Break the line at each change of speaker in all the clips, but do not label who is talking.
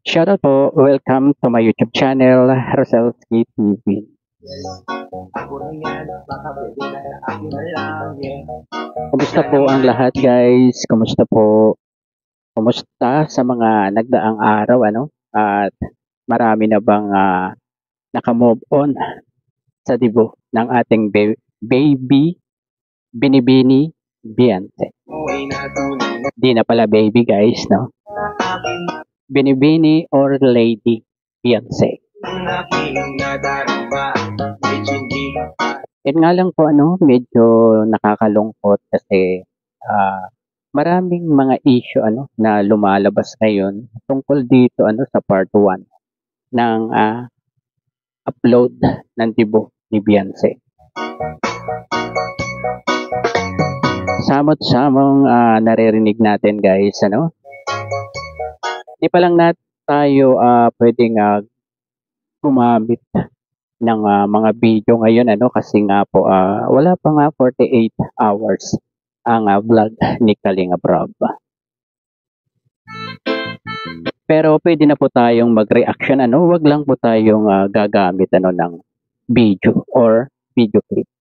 Shoutout po, welcome to my YouTube channel, Roselski TV. Kumusta po ang lahat guys? Kumusta po? Kumusta sa mga nagdaang araw At marami na bang naka-move on sa dibo ng ating baby Binibini Beyonce. Di na pala baby guys, no? Binibini or Lady Beyonce. Yun nga lang po medyo nakakalungkot kasi maraming mga issue na lumalabas ngayon tungkol dito sa part 1 ng upload ng dibo ni Beyonce. Samot-samong naririnig natin guys, Di pa lang tayo pwedeng gumamit ng mga video ngayon kasi nga po wala pa nga 48 hours ang vlog ni Kalinga Prab. Pero pwede na po tayong mag-reaction wag lang po tayong gagamit ng video or video clip.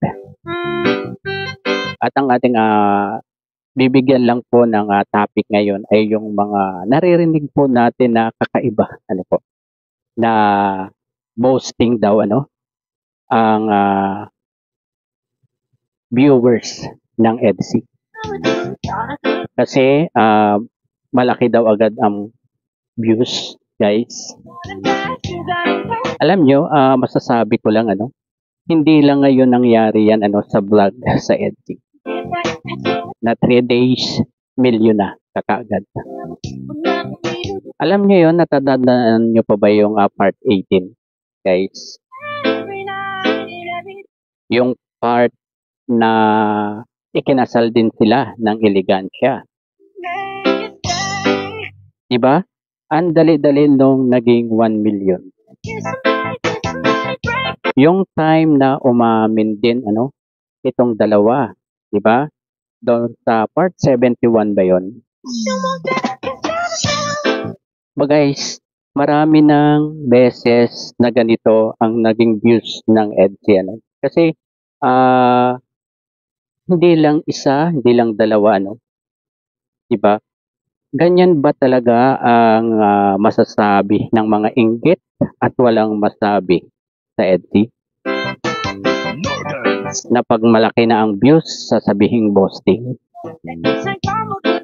At ang ating bibigyan lang po ng topic ngayon ay yung mga naririnig po natin na kakaiba na boasting daw ang viewers ng EDC. Kasi malaki daw agad ang views, guys. Alam nyo, masasabi ko lang hindi lang ngayon nangyari yan sa vlog sa EDC. Na 3 days, milyon na kakaagad. Alam nyo yun, natatandaan nyo pa ba yung part 18, guys? Yung part na ikinasal din sila ng elegansya. Diba? Ang dali-dali nung naging 1 million. Yung time na umamin din itong dalawa, diba? Doon sa part 71 ba yun? Ba guys, marami ng beses na ganito ang naging views ng EDC. Kasi hindi lang isa, hindi lang dalawa diba? Ganyan ba talaga ang masasabi ng mga inggit at walang masabi sa EDC? Na pag malaki na ang views, sasabihing boasting.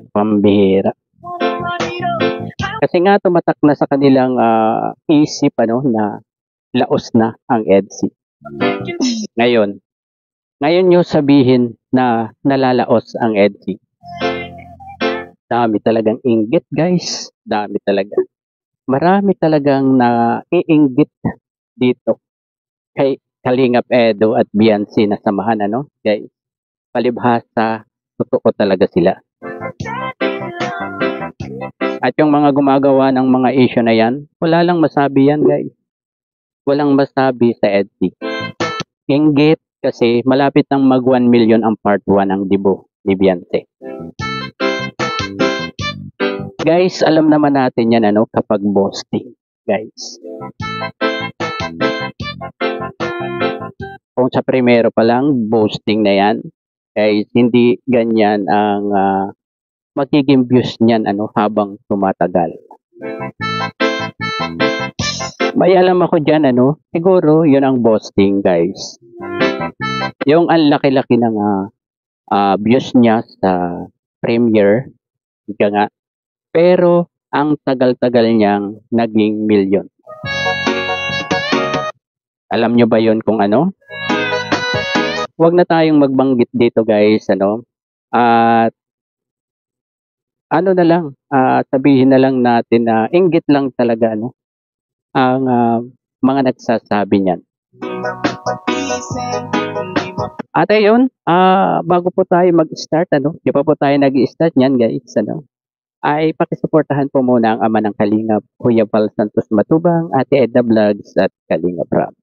Pambihira. Kasi nga tumatak na sa kanilang isip na laos na ang EDC. Ngayon nyo sabihin na nalalaos ang EDC. Dami talagang inggit guys. Dami talaga. Marami talagang naiinggit dito kay Kalingap Edo at Beyonce na samahan guys. Palibhasa, totoo talaga sila. At yung mga gumagawa ng mga issue na yan, wala lang masabi yan guys. Walang masabi sa EDC. Inggit kasi malapit nang mag 1 million ang part 1 ng dibo ni Beyonce. Guys, alam naman natin yan kapag boasting, guys. Kung sa primero pa lang, boasting na yan, guys, hindi ganyan ang magiging views niyan habang tumatagal. May alam ako dyan siguro yun ang boasting guys. Yung ang laki-laki ng views niya sa premiere, nga, pero ang tagal-tagal niyang naging million. Alam nyo ba yun kung ano? Huwag na tayong magbanggit dito guys at na lang sabihin na lang natin na inggit lang talaga ang mga nagsasabi niyan. At ayun, bago po tayo mag-start di pa po tayo nag-i-start niyan guys ay pakisuportahan po muna ang ama ng Kalingap, Kuya Val Santos Matubang, Ate Edna Vlogs at Kalingap Rap.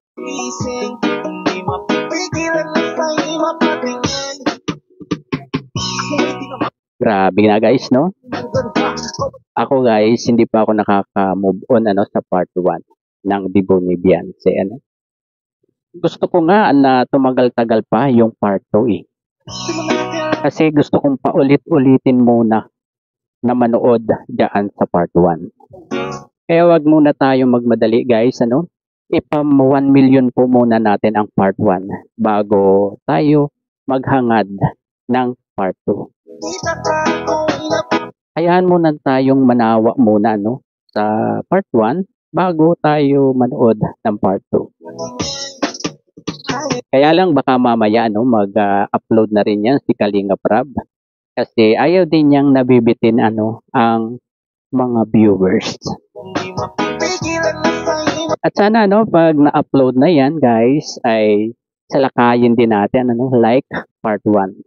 Grabe na guys Ako guys, hindi pa ako nakaka-move on sa part 1 ng Dibo ni Beyonce. Gusto ko nga na tumagal-tagal pa yung part 2 eh. Kasi gusto kong paulit-ulitin muna na manood dyan sa part 1. Kaya wag muna tayong magmadali guys, ipam 1 million po muna natin ang part 1 bago tayo maghangad ng part 2. Hayaan muna tayong manawa muna sa part 1 bago tayo manood ng part 2. Kaya lang baka mamaya mag-upload na rin yan si Kalinga Prab kasi ayaw din niyang nabibitin ang mga viewers. At sana pag na-upload na yan guys ay salakayin din natin like part 1.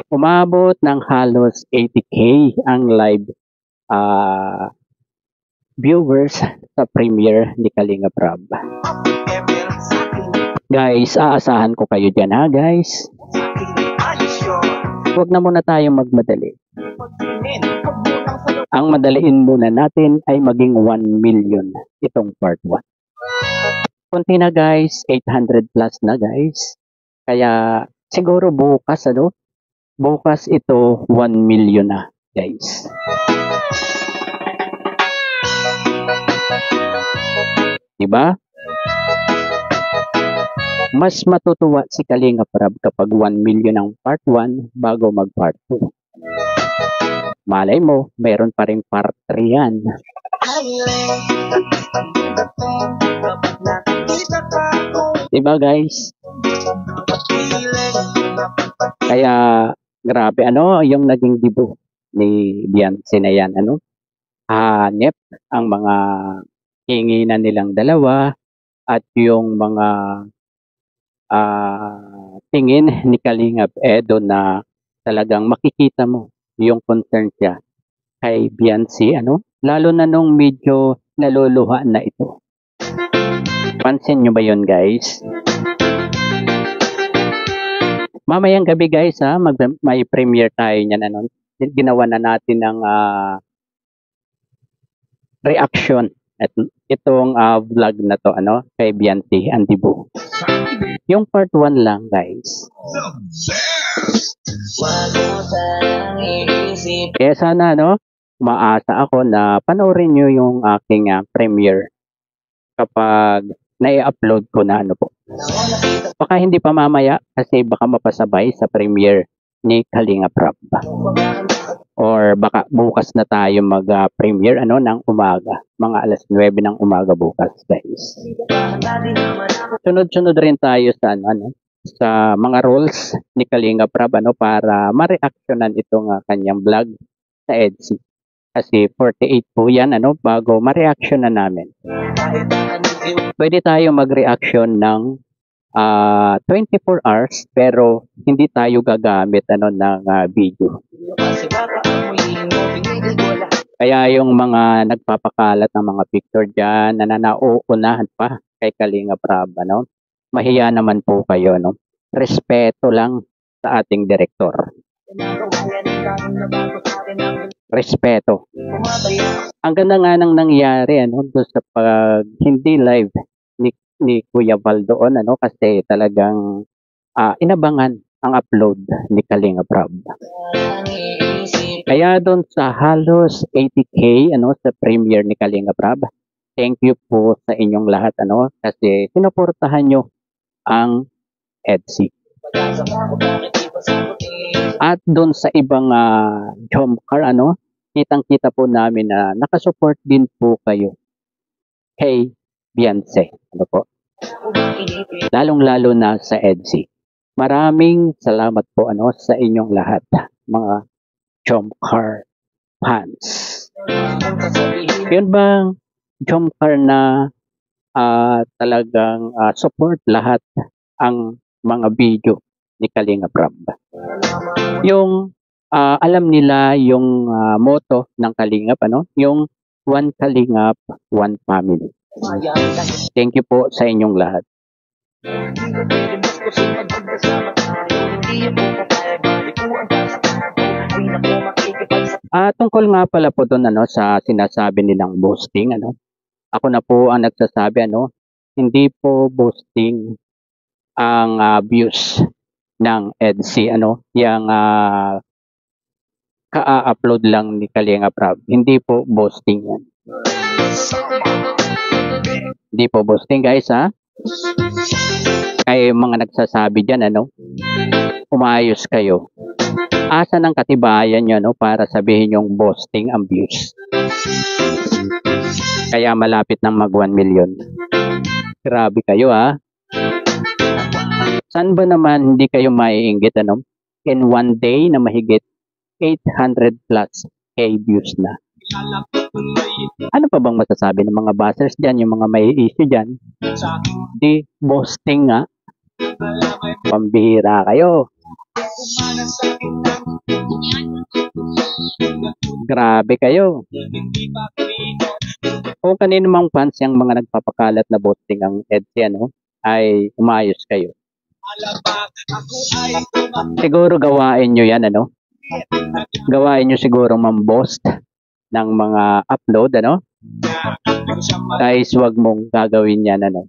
Umabot ng halos 80k ang live viewers sa premiere ni Kalinga Prab. Guys, aasahan ko kayo dyan ha guys. Huwag na muna tayong magmadali. Ang madaliin muna natin ay maging 1 million itong part 1. Kunti na guys, 800 plus na guys. Kaya siguro bukas bukas ito 1 million na guys. Diba? Mas matutuwa si Kalinga Prab kapag 1 million ang part 1 bago mag part 2. Malay mo, meron pa rin part 3 yan. Diba guys? Kaya grabe yung naging dibo ni Beyonce na yan hanep ang mga hinginan nilang dalawa at yung mga tingin ni Kalingap Edo na talagang makikita mo yung concern siya kay Beyonce lalo na nung medyo naluluha na ito. Pansin nyo ba yun guys? Mamayang gabi guys may premiere tayo niyan ginawa na natin ng reaction at itong vlog na to kay Beyonce ang Dibo. Yung part 1 lang guys. Kaya sana maasa ako na panoorin nyo yung aking premiere kapag na-upload ko na po. Baka hindi pa mamaya kasi baka mapasabay sa premiere ni Kalinga Prab. Or baka bukas na tayo mag-premiere ng umaga. Mga alas 9 ng umaga bukas guys. Sunod-sunod rin tayo sa sa mga roles ni Kalinga Prab para ma-reactionan itong kanyang vlog sa EDC. Kasi 48 po yan bago ma-reactionan namin. Pwede tayo mag-reaction ng 24 hours pero hindi tayo gagamit ng video. Kaya yung mga nagpapakalat ng mga picture dyan na nauunahan pa kay Kalinga Prab mahiya naman po kayo respeto lang sa ating direktor. Respeto. Ang ganda nga nang nangyari doon sa pag hindi live ni Kuya Val doon kasi talagang inabangan ang upload ni Kalinga Prab. Kaya doon sa halos 80k sa premiere ni Kalinga Prab, thank you po sa inyong lahat kasi sinuportahan nyo ang EDC. At doon sa ibang jumper kitang-kita po namin na nakasupport din po kayo kay Beyonce. Po? Lalong-lalo na sa EDC. Maraming salamat po sa inyong lahat, mga jumper fans. Yun bang jumper na talagang support lahat ang mga video ni Kalinga Prab. Yung alam nila yung motto ng Kalingap yung One Kalingap, One Family. Thank you po sa inyong lahat. Hindi Tungkol nga pala po doon ano sa sinasabi nilang boosting ano. Ako na po ang nagsasabi ano, hindi po boosting ang views ng EDC ano, yang ka-upload lang ni Kalinga Prab. Hindi po boosting yan. Hindi po boosting guys ha. Kaya mga nagsasabi dyan ano, umayos kayo. Asa ng katibayan nyo no, para sabihin yung boosting ang views. Kaya malapit ng mag 1 million. Grabe kayo ha. Saan ba naman hindi kayo maiinggit ano? In one day na mahigit 800 plus K views na. Ano pa bang masasabi ng mga bashers dyan, yung mga may issue dyan? Di boosting nga. Pambihira kayo. Grabe kayo. Kung kanino mang fans yung mga nagpapakalat na boosting ang EDC ano, ay umayos kayo. Siguro gawain nyo yan ano. Gawain nyo siguro mambost ng mga upload ano. Guys, wag mong gagawin yan ano.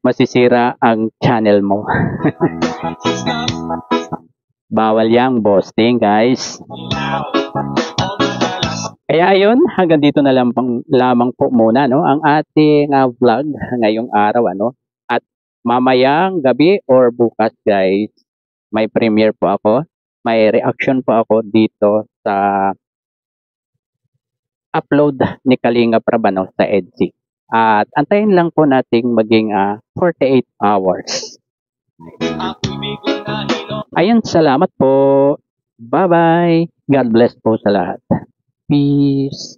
Masisira ang channel mo. Bawal yang boosting guys. Kaya ayun, hanggang dito na lamang po muna no ang ating vlog ngayong araw ano. At mamayang gabi or bukas guys, may premiere po ako. May reaction po ako dito sa upload ni Kalinga Prab ano, sa EDC. At antayin lang po nating maging 48 hours. Ayun, salamat po. Bye-bye. God bless po sa lahat. Peace.